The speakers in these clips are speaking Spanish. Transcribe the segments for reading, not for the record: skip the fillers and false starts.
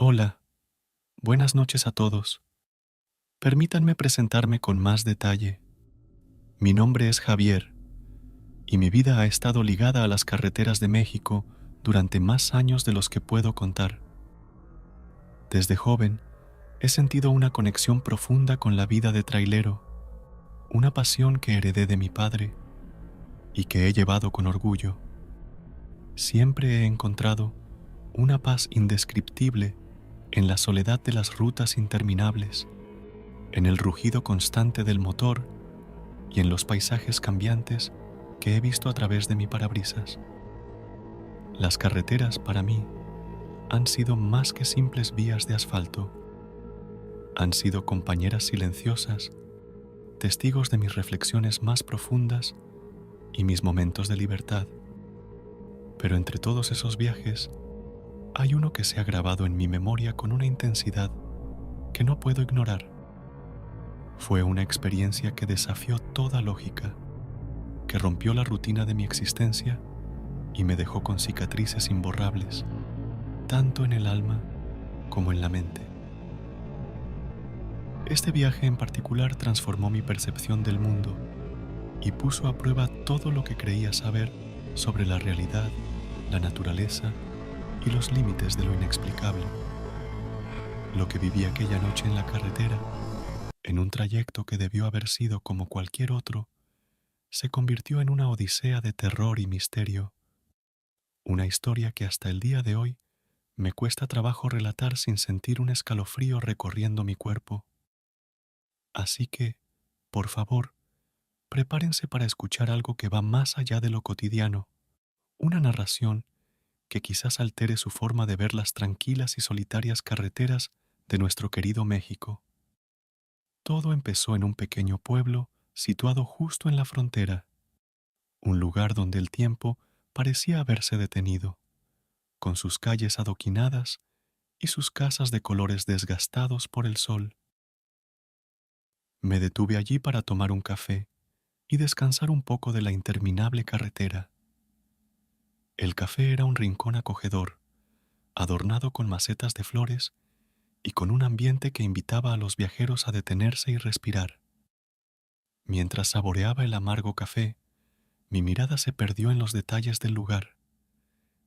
Hola, buenas noches a todos. Permítanme presentarme con más detalle. Mi nombre es Javier y mi vida ha estado ligada a las carreteras de México durante más años de los que puedo contar. Desde joven he sentido una conexión profunda con la vida de trailero, una pasión que heredé de mi padre y que he llevado con orgullo. Siempre he encontrado una paz indescriptible en la soledad de las rutas interminables, en el rugido constante del motor y en los paisajes cambiantes que he visto a través de mi parabrisas. Las carreteras, para mí, han sido más que simples vías de asfalto. Han sido compañeras silenciosas, testigos de mis reflexiones más profundas y mis momentos de libertad. Pero entre todos esos viajes, hay uno que se ha grabado en mi memoria con una intensidad que no puedo ignorar. Fue una experiencia que desafió toda lógica, que rompió la rutina de mi existencia y me dejó con cicatrices imborrables, tanto en el alma como en la mente. Este viaje en particular transformó mi percepción del mundo y puso a prueba todo lo que creía saber sobre la realidad, la naturaleza y los límites de lo inexplicable. Lo que viví aquella noche en la carretera, en un trayecto que debió haber sido como cualquier otro, se convirtió en una odisea de terror y misterio, una historia que hasta el día de hoy me cuesta trabajo relatar sin sentir un escalofrío recorriendo mi cuerpo. Así que, por favor, prepárense para escuchar algo que va más allá de lo cotidiano, una narración que quizás altere su forma de ver las tranquilas y solitarias carreteras de nuestro querido México. Todo empezó en un pequeño pueblo situado justo en la frontera, un lugar donde el tiempo parecía haberse detenido, con sus calles adoquinadas y sus casas de colores desgastados por el sol. Me detuve allí para tomar un café y descansar un poco de la interminable carretera. El café era un rincón acogedor, adornado con macetas de flores y con un ambiente que invitaba a los viajeros a detenerse y respirar. Mientras saboreaba el amargo café, mi mirada se perdió en los detalles del lugar,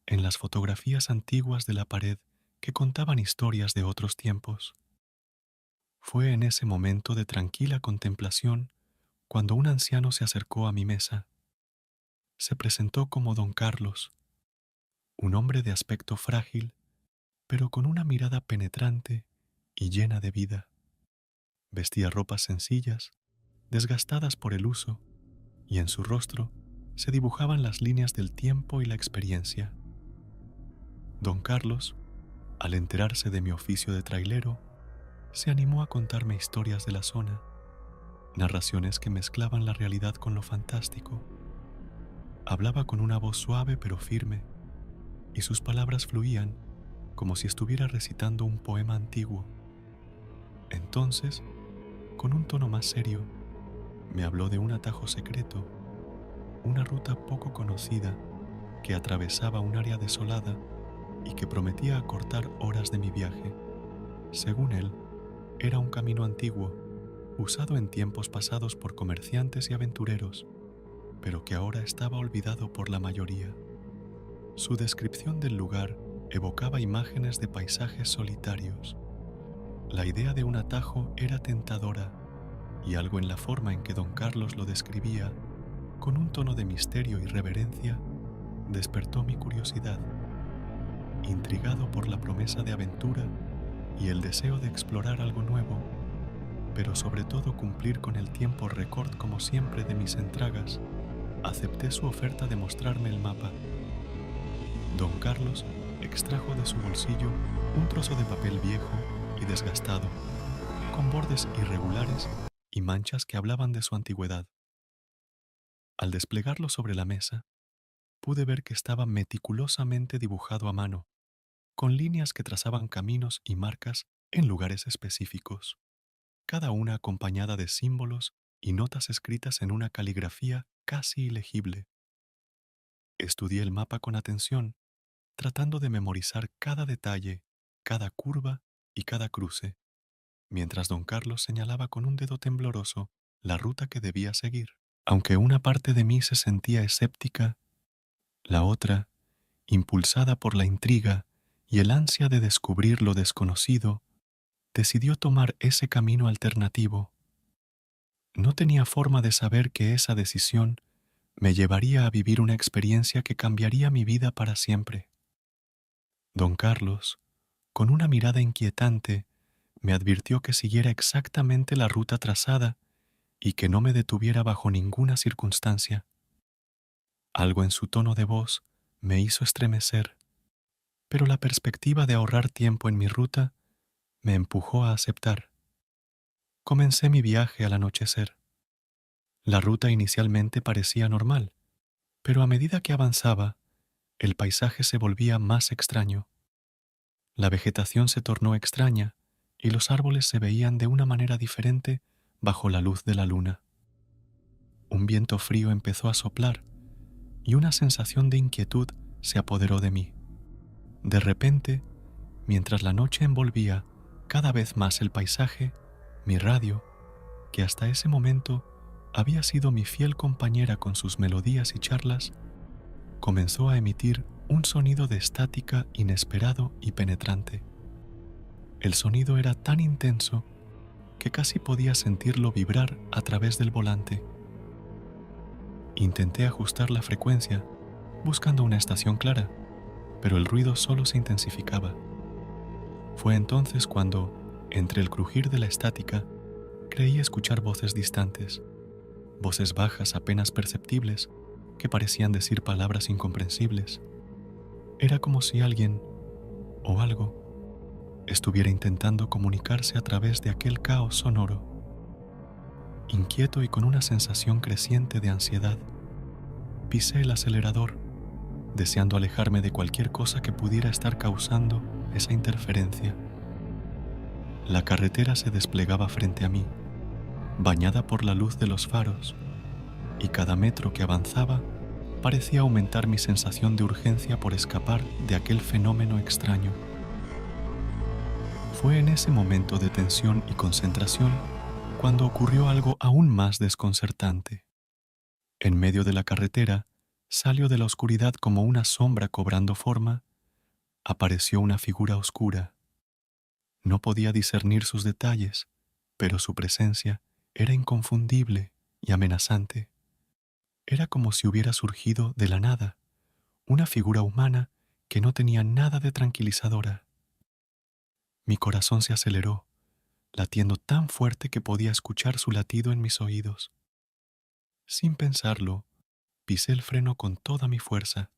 en las fotografías antiguas de la pared que contaban historias de otros tiempos. Fue en ese momento de tranquila contemplación cuando un anciano se acercó a mi mesa. Se presentó como don Carlos, un hombre de aspecto frágil, pero con una mirada penetrante y llena de vida. Vestía ropas sencillas, desgastadas por el uso, y en su rostro se dibujaban las líneas del tiempo y la experiencia. Don Carlos, al enterarse de mi oficio de trailero, se animó a contarme historias de la zona, narraciones que mezclaban la realidad con lo fantástico. Hablaba con una voz suave pero firme, y sus palabras fluían como si estuviera recitando un poema antiguo. Entonces, con un tono más serio, me habló de un atajo secreto, una ruta poco conocida que atravesaba un área desolada y que prometía acortar horas de mi viaje. Según él, era un camino antiguo, usado en tiempos pasados por comerciantes y aventureros, pero que ahora estaba olvidado por la mayoría. Su descripción del lugar evocaba imágenes de paisajes solitarios. La idea de un atajo era tentadora, y algo en la forma en que don Carlos lo describía, con un tono de misterio y reverencia, despertó mi curiosidad. Intrigado por la promesa de aventura y el deseo de explorar algo nuevo, pero sobre todo cumplir con el tiempo récord como siempre de mis entregas, acepté su oferta de mostrarme el mapa. Don Carlos extrajo de su bolsillo un trozo de papel viejo y desgastado, con bordes irregulares y manchas que hablaban de su antigüedad. Al desplegarlo sobre la mesa, pude ver que estaba meticulosamente dibujado a mano, con líneas que trazaban caminos y marcas en lugares específicos, cada una acompañada de símbolos y notas escritas en una caligrafía casi ilegible. Estudié el mapa con atención, tratando de memorizar cada detalle cada curva y cada cruce, mientras don Carlos señalaba con un dedo tembloroso la ruta que debía seguir. Aunque una parte de mí se sentía escéptica, la otra, impulsada por la intriga y el ansia de descubrir lo desconocido, decidió tomar ese camino alternativo. No tenía forma de saber que esa decisión me llevaría a vivir una experiencia que cambiaría mi vida para siempre. Don Carlos, con una mirada inquietante, me advirtió que siguiera exactamente la ruta trazada y que no me detuviera bajo ninguna circunstancia. Algo en su tono de voz me hizo estremecer, pero la perspectiva de ahorrar tiempo en mi ruta me empujó a aceptar. Comencé mi viaje al anochecer. La ruta inicialmente parecía normal, pero a medida que avanzaba, el paisaje se volvía más extraño. La vegetación se tornó extraña y los árboles se veían de una manera diferente bajo la luz de la luna. Un viento frío empezó a soplar y una sensación de inquietud se apoderó de mí. De repente, mientras la noche envolvía cada vez más el paisaje, mi radio, que hasta ese momento había sido mi fiel compañera con sus melodías y charlas, comenzó a emitir un sonido de estática inesperado y penetrante. El sonido era tan intenso que casi podía sentirlo vibrar a través del volante. Intenté ajustar la frecuencia, buscando una estación clara, pero el ruido solo se intensificaba. Fue entonces cuando, entre el crujir de la estática, creí escuchar voces distantes, voces bajas apenas perceptibles que parecían decir palabras incomprensibles. Era como si alguien, o algo, estuviera intentando comunicarse a través de aquel caos sonoro. Inquieto y con una sensación creciente de ansiedad, pisé el acelerador, deseando alejarme de cualquier cosa que pudiera estar causando esa interferencia. La carretera se desplegaba frente a mí, bañada por la luz de los faros, y cada metro que avanzaba parecía aumentar mi sensación de urgencia por escapar de aquel fenómeno extraño. Fue en ese momento de tensión y concentración cuando ocurrió algo aún más desconcertante. En medio de la carretera, salió de la oscuridad como una sombra cobrando forma, apareció una figura oscura. No podía discernir sus detalles, pero su presencia era inconfundible y amenazante. Era como si hubiera surgido de la nada, una figura humana que no tenía nada de tranquilizadora. Mi corazón se aceleró, latiendo tan fuerte que podía escuchar su latido en mis oídos. Sin pensarlo, pisé el freno con toda mi fuerza,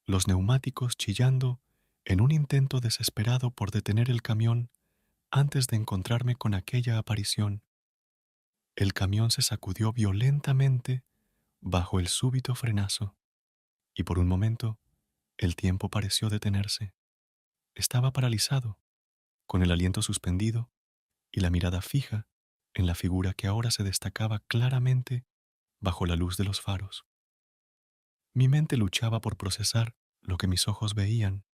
los neumáticos chillando en un intento desesperado por detener el camión antes de encontrarme con aquella aparición. El camión se sacudió violentamente bajo el súbito frenazo, y por un momento el tiempo pareció detenerse. Estaba paralizado, con el aliento suspendido y la mirada fija en la figura que ahora se destacaba claramente bajo la luz de los faros. Mi mente luchaba por procesar lo que mis ojos veían.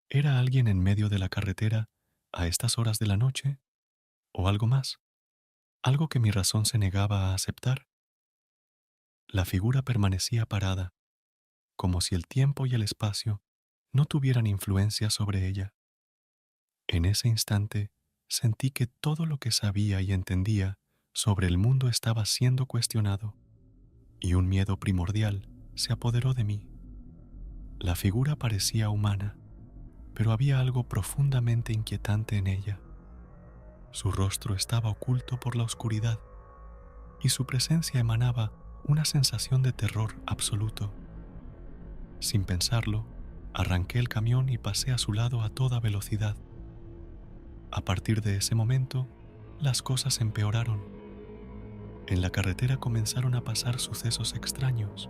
¿Era alguien en medio de la carretera a estas horas de la noche? ¿O algo más? ¿Algo que mi razón se negaba a aceptar? La figura permanecía parada, como si el tiempo y el espacio no tuvieran influencia sobre ella. En ese instante sentí que todo lo que sabía y entendía sobre el mundo estaba siendo cuestionado, y un miedo primordial se apoderó de mí. La figura parecía humana, pero había algo profundamente inquietante en ella. Su rostro estaba oculto por la oscuridad, y su presencia emanaba una sensación de terror absoluto. Sin pensarlo, arranqué el camión y pasé a su lado a toda velocidad. A partir de ese momento, las cosas empeoraron. En la carretera comenzaron a pasar sucesos extraños,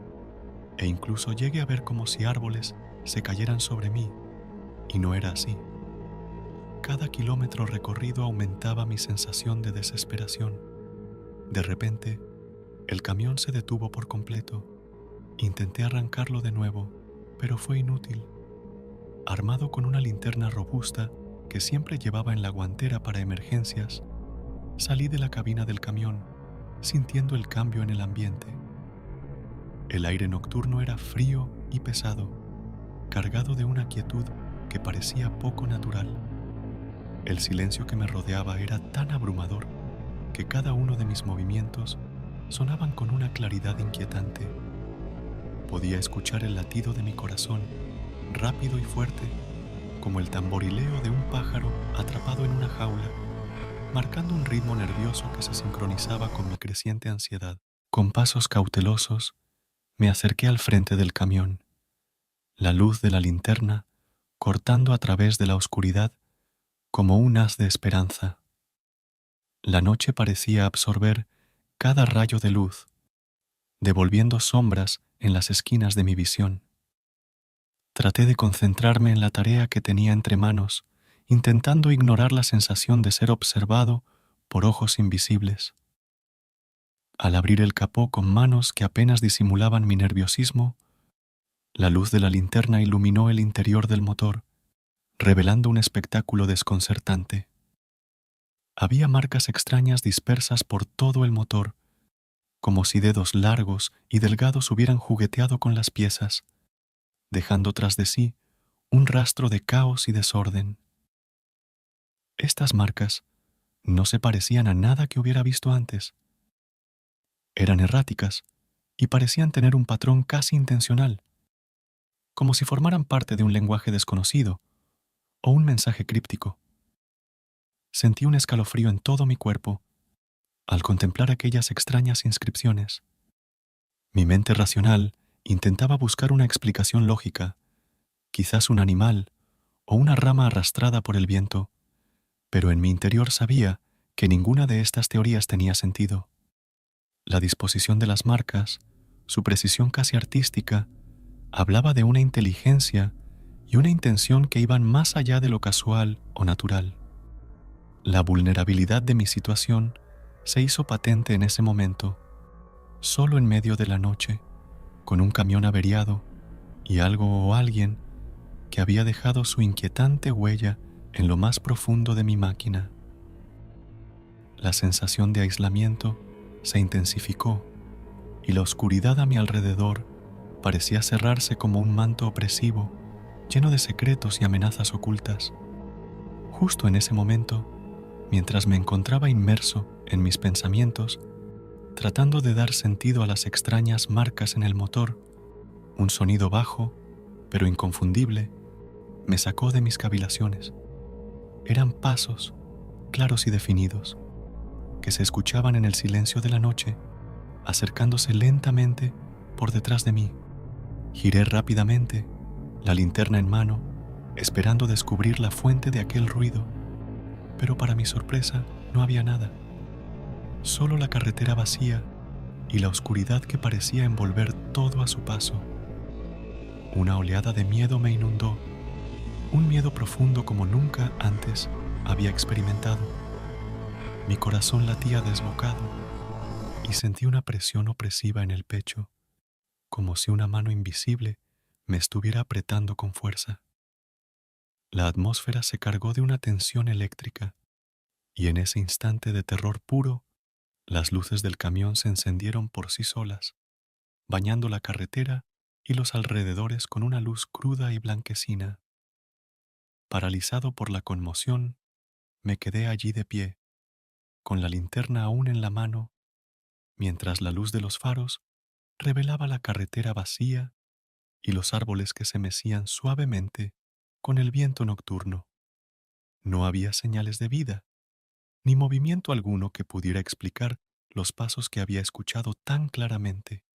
e incluso llegué a ver como si árboles se cayeran sobre mí, y no era así. Cada kilómetro recorrido aumentaba mi sensación de desesperación. De repente, el camión se detuvo por completo. Intenté arrancarlo de nuevo, pero fue inútil. Armado con una linterna robusta que siempre llevaba en la guantera para emergencias, salí de la cabina del camión, sintiendo el cambio en el ambiente. El aire nocturno era frío y pesado, cargado de una quietud que parecía poco natural. El silencio que me rodeaba era tan abrumador que cada uno de mis movimientos sonaban con una claridad inquietante. Podía escuchar el latido de mi corazón, rápido y fuerte, como el tamborileo de un pájaro atrapado en una jaula, marcando un ritmo nervioso que se sincronizaba con mi creciente ansiedad. Con pasos cautelosos, me acerqué al frente del camión, la luz de la linterna cortando a través de la oscuridad como un haz de esperanza. La noche parecía absorber cada rayo de luz, devolviendo sombras en las esquinas de mi visión. Traté de concentrarme en la tarea que tenía entre manos, intentando ignorar la sensación de ser observado por ojos invisibles. Al abrir el capó con manos que apenas disimulaban mi nerviosismo, la luz de la linterna iluminó el interior del motor, revelando un espectáculo desconcertante. Había marcas extrañas dispersas por todo el motor, como si dedos largos y delgados hubieran jugueteado con las piezas, dejando tras de sí un rastro de caos y desorden. Estas marcas no se parecían a nada que hubiera visto antes. Eran erráticas y parecían tener un patrón casi intencional, como si formaran parte de un lenguaje desconocido o un mensaje críptico. Sentí un escalofrío en todo mi cuerpo al contemplar aquellas extrañas inscripciones. Mi mente racional intentaba buscar una explicación lógica, quizás un animal o una rama arrastrada por el viento, pero en mi interior sabía que ninguna de estas teorías tenía sentido. La disposición de las marcas, su precisión casi artística, hablaba de una inteligencia y una intención que iban más allá de lo casual o natural. La vulnerabilidad de mi situación se hizo patente en ese momento, solo en medio de la noche, con un camión averiado y algo o alguien que había dejado su inquietante huella en lo más profundo de mi máquina. La sensación de aislamiento se intensificó y la oscuridad a mi alrededor parecía cerrarse como un manto opresivo, lleno de secretos y amenazas ocultas. Justo en ese momento, mientras me encontraba inmerso en mis pensamientos, tratando de dar sentido a las extrañas marcas en el motor, un sonido bajo, pero inconfundible, me sacó de mis cavilaciones. Eran pasos, claros y definidos, que se escuchaban en el silencio de la noche, acercándose lentamente por detrás de mí. Giré rápidamente, la linterna en mano, esperando descubrir la fuente de aquel ruido, pero para mi sorpresa no había nada. Solo la carretera vacía y la oscuridad que parecía envolver todo a su paso. Una oleada de miedo me inundó, un miedo profundo como nunca antes había experimentado. Mi corazón latía desbocado y sentí una presión opresiva en el pecho, como si una mano invisible me estuviera apretando con fuerza. La atmósfera se cargó de una tensión eléctrica y en ese instante de terror puro, las luces del camión se encendieron por sí solas, bañando la carretera y los alrededores con una luz cruda y blanquecina. Paralizado por la conmoción, me quedé allí de pie, con la linterna aún en la mano, mientras la luz de los faros revelaba la carretera vacía y los árboles que se mecían suavemente con el viento nocturno. No había señales de vida, ni movimiento alguno que pudiera explicar los pasos que había escuchado tan claramente.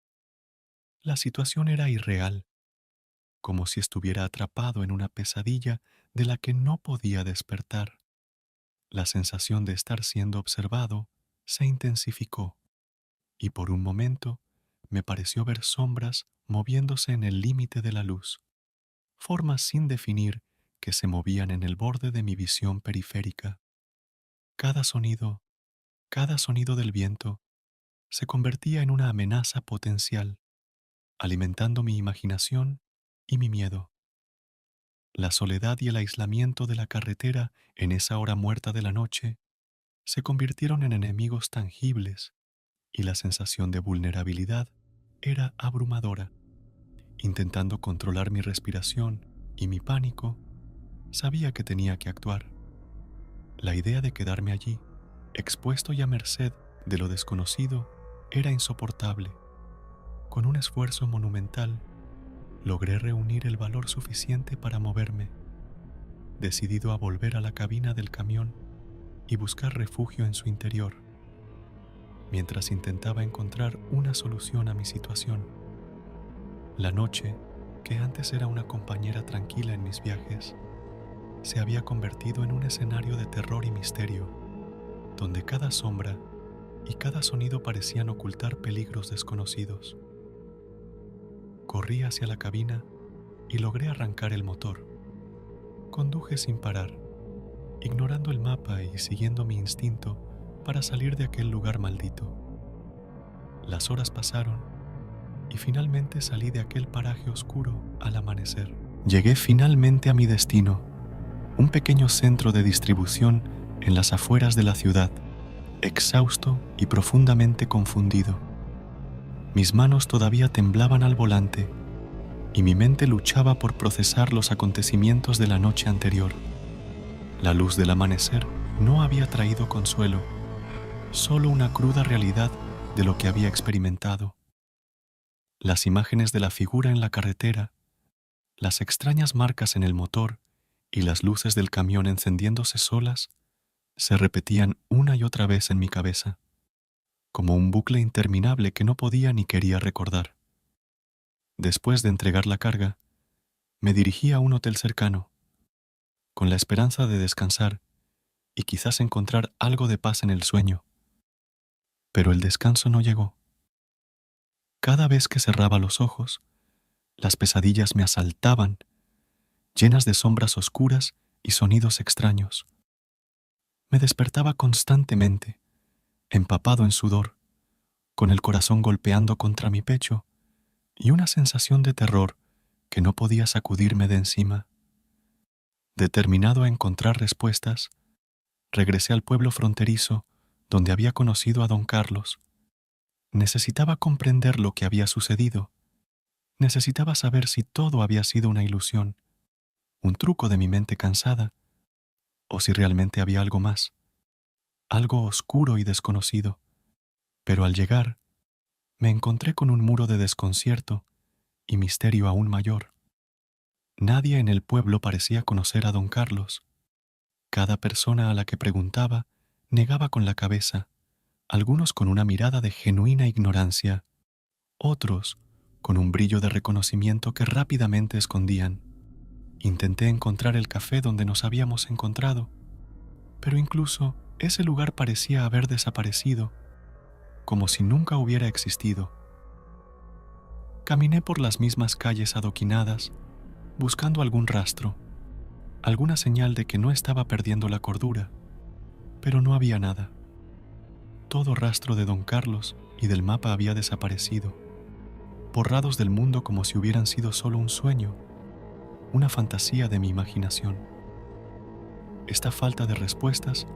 La situación era irreal, como si estuviera atrapado en una pesadilla de la que no podía despertar. La sensación de estar siendo observado se intensificó, y por un momento me pareció ver sombras moviéndose en el límite de la luz, formas sin definir que se movían en el borde de mi visión periférica. Cada sonido, cada sonido del viento, se convertía en una amenaza potencial, alimentando mi imaginación y mi miedo. La soledad y el aislamiento de la carretera en esa hora muerta de la noche se convirtieron en enemigos tangibles y la sensación de vulnerabilidad era abrumadora. Intentando controlar mi respiración y mi pánico, sabía que tenía que actuar. La idea de quedarme allí, expuesto y a merced de lo desconocido, era insoportable. Con un esfuerzo monumental, logré reunir el valor suficiente para moverme, decidido a volver a la cabina del camión y buscar refugio en su interior, mientras intentaba encontrar una solución a mi situación. La noche, que antes era una compañera tranquila en mis viajes, se había convertido en un escenario de terror y misterio, donde cada sombra y cada sonido parecían ocultar peligros desconocidos. Corrí hacia la cabina y logré arrancar el motor. Conduje sin parar, ignorando el mapa y siguiendo mi instinto para salir de aquel lugar maldito. Las horas pasaron y finalmente salí de aquel paraje oscuro al amanecer. Llegué finalmente a mi destino, un pequeño centro de distribución en las afueras de la ciudad, exhausto y profundamente confundido. Mis manos todavía temblaban al volante y mi mente luchaba por procesar los acontecimientos de la noche anterior. La luz del amanecer no había traído consuelo, solo una cruda realidad de lo que había experimentado. Las imágenes de la figura en la carretera, las extrañas marcas en el motor y las luces del camión encendiéndose solas se repetían una y otra vez en mi cabeza, como un bucle interminable que no podía ni quería recordar. Después de entregar la carga, me dirigí a un hotel cercano, con la esperanza de descansar y quizás encontrar algo de paz en el sueño. Pero el descanso no llegó. Cada vez que cerraba los ojos, las pesadillas me asaltaban, llenas de sombras oscuras y sonidos extraños. Me despertaba constantemente, empapado en sudor, con el corazón golpeando contra mi pecho y una sensación de terror que no podía sacudirme de encima. Determinado a encontrar respuestas, regresé al pueblo fronterizo donde había conocido a don Carlos. Necesitaba comprender lo que había sucedido. Necesitaba saber si todo había sido una ilusión, un truco de mi mente cansada, o si realmente había algo más, algo oscuro y desconocido. Pero al llegar, me encontré con un muro de desconcierto y misterio aún mayor. Nadie en el pueblo parecía conocer a don Carlos. Cada persona a la que preguntaba negaba con la cabeza, algunos con una mirada de genuina ignorancia, otros con un brillo de reconocimiento que rápidamente escondían. Intenté encontrar el café donde nos habíamos encontrado, pero incluso ese lugar parecía haber desaparecido, como si nunca hubiera existido. Caminé por las mismas calles adoquinadas, buscando algún rastro, alguna señal de que no estaba perdiendo la cordura, pero no había nada. Todo rastro de don Carlos y del mapa había desaparecido, borrados del mundo como si hubieran sido solo un sueño, una fantasía de mi imaginación. Esta falta de respuestas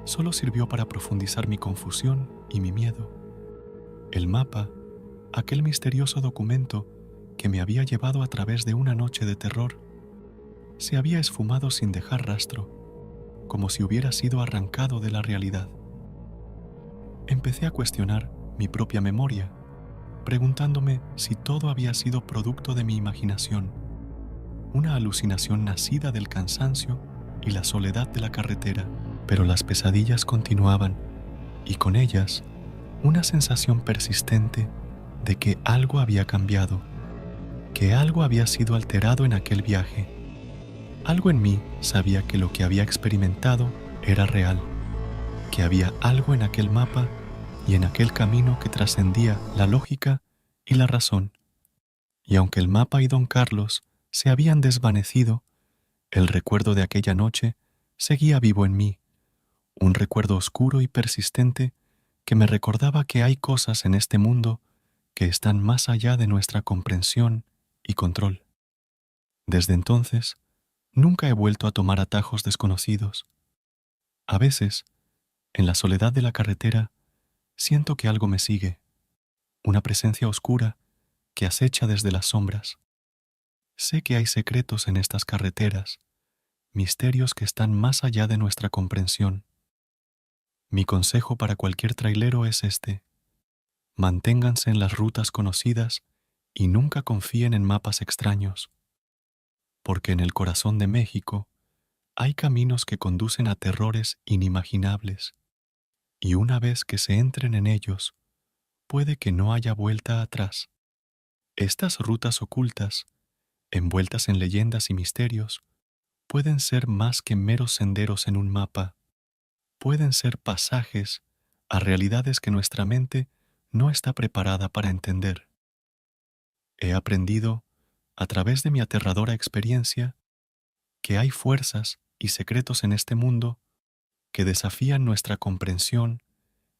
solo sirvió para profundizar mi confusión y mi miedo. El mapa, aquel misterioso documento que me había llevado a través de una noche de terror, se había esfumado sin dejar rastro, como si hubiera sido arrancado de la realidad. Empecé a cuestionar mi propia memoria, preguntándome si todo había sido producto de mi imaginación, una alucinación nacida del cansancio y la soledad de la carretera. Pero las pesadillas continuaban, y con ellas una sensación persistente de que algo había cambiado, que algo había sido alterado en aquel viaje. Algo en mí sabía que lo que había experimentado era real, que había algo en aquel mapa y en aquel camino que trascendía la lógica y la razón. Y aunque el mapa y don Carlos se habían desvanecido, el recuerdo de aquella noche seguía vivo en mí, un recuerdo oscuro y persistente que me recordaba que hay cosas en este mundo que están más allá de nuestra comprensión y control. Desde entonces, Nunca he vuelto a tomar atajos desconocidos. A veces, en la soledad de la carretera, siento que algo me sigue, una presencia oscura que acecha desde las sombras. Sé que hay secretos en estas carreteras, misterios que están más allá de nuestra comprensión. Mi consejo para cualquier trailero es este: manténganse en las rutas conocidas y nunca confíen en mapas extraños, porque en el corazón de México hay caminos que conducen a terrores inimaginables, y una vez que se entren en ellos, puede que no haya vuelta atrás. Estas rutas ocultas, envueltas en leyendas y misterios, pueden ser más que meros senderos en un mapa, pueden ser pasajes a realidades que nuestra mente no está preparada para entender. He aprendido, a través de mi aterradora experiencia, que hay fuerzas y secretos en este mundo que desafían nuestra comprensión,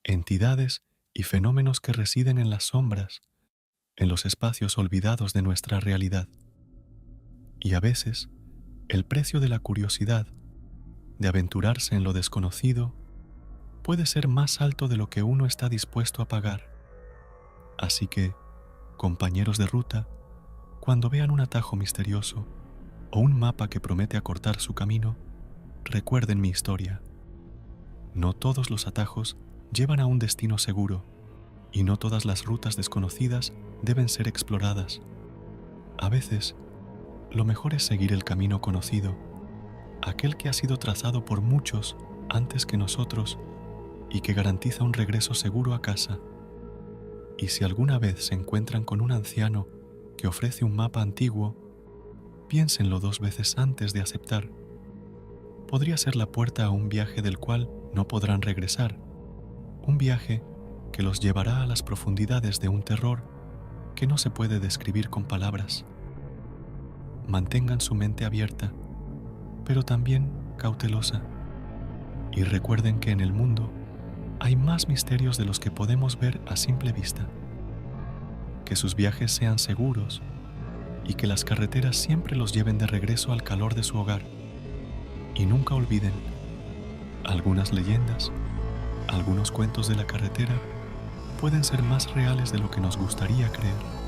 entidades y fenómenos que residen en las sombras, en los espacios olvidados de nuestra realidad. Y a veces, el precio de la curiosidad, de aventurarse en lo desconocido, puede ser más alto de lo que uno está dispuesto a pagar. Así que, compañeros de ruta, cuando vean un atajo misterioso o un mapa que promete acortar su camino, recuerden mi historia. No todos los atajos llevan a un destino seguro, y no todas las rutas desconocidas deben ser exploradas. A veces, lo mejor es seguir el camino conocido, aquel que ha sido trazado por muchos antes que nosotros y que garantiza un regreso seguro a casa. Y si alguna vez se encuentran con un anciano que ofrece un mapa antiguo, piénsenlo 2 veces antes de aceptar. Podría ser la puerta a un viaje del cual no podrán regresar, un viaje que los llevará a las profundidades de un terror que no se puede describir con palabras. Mantengan su mente abierta, pero también cautelosa, y recuerden que en el mundo hay más misterios de los que podemos ver a simple vista. Que sus viajes sean seguros y que las carreteras siempre los lleven de regreso al calor de su hogar. Y nunca olviden, algunas leyendas, algunos cuentos de la carretera pueden ser más reales de lo que nos gustaría creer.